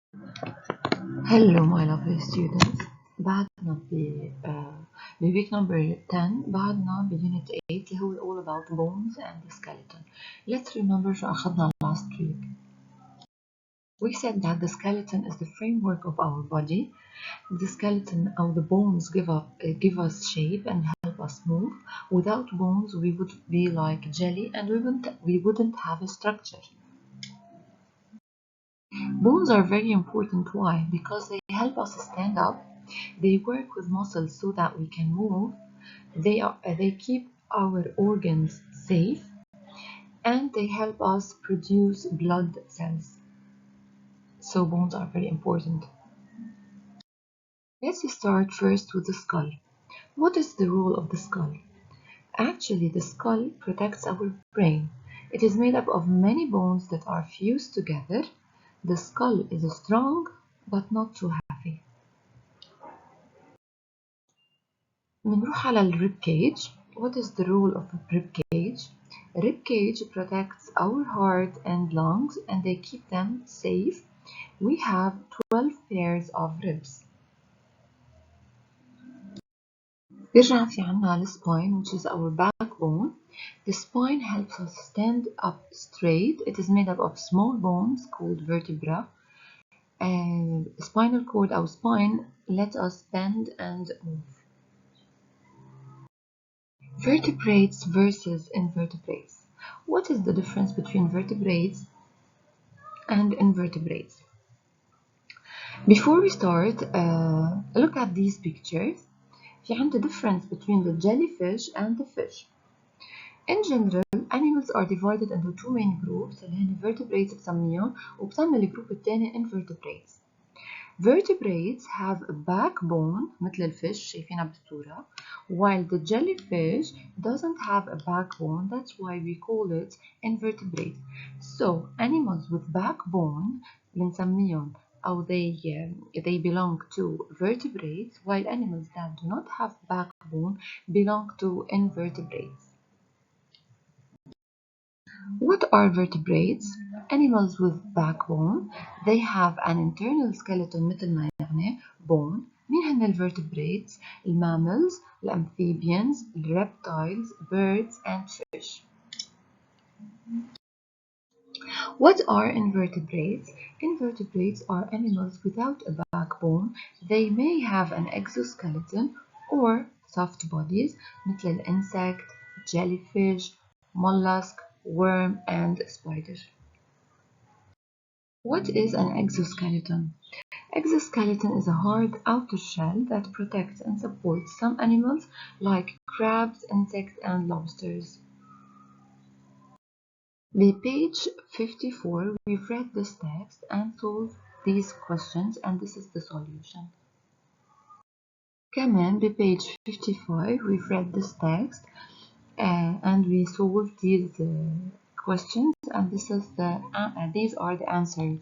Hello, my lovely students. بعدنا week number 10 بعدنا unit 8 اللي هو all about bones and the skeleton. Let's remember شو أخذنا last week. We said that the skeleton is the framework of our body. The skeleton or the bones give us shape and help us move. Without bones, we would be like jelly and we wouldn't have a structure. Bones are very important. Why? Because they help us stand up. They work with muscles so that we can move. They keep our organs safe, and they help us produce blood cells. So bones are very important. Let's start first with the skull. What is the role of the skull? Actually, the skull protects our brain. It is made up of many bones that are fused together. The skull is strong but not too heavy. بنروح على الريب cage. What is the role of a rib cage? A rib cage protects our heart and lungs and they keep them safe. We have 12 pairs of ribs. بيرجع في عنا spine, which is our backbone. The spine helps us stand up straight. It is made up of small bones called vertebra. Spinal cord, our spine, lets us bend and move. Vertebrates versus invertebrates. What is the difference between vertebrates and invertebrates? Before we start, look at these pictures. في عندنا difference between the jellyfish and the fish. In general, animals are divided into two main groups اللي هن vertebrates بسميهم وبسمي الجروب الثاني invertebrates. Vertebrates have a backbone مثل الفيش شايفينها بالصورة, while the jellyfish doesn't have a backbone. That's why we call it invertebrates. So animals with backbone بنسميهم أو they belong to vertebrates, while animals that do not have backbone belong to invertebrates. What are vertebrates? Animals with backbone. They have an internal skeleton مثل ما يعني bone. مين هن الvertebrates؟ mammals, amphibians, reptiles, birds and fish. What are invertebrates? Invertebrates are animals without a backbone. They may have an exoskeleton or soft bodies مثل الإنسect, jellyfish, mollusk, worm and spider. What is an exoskeleton? Exoskeleton is a hard outer shell that protects and supports some animals like crabs, insects and lobsters. On page 54, we've read this text and solved these questions, and this is the solution. كمان page 55, we've read this text and we solved these questions, and these are the answers.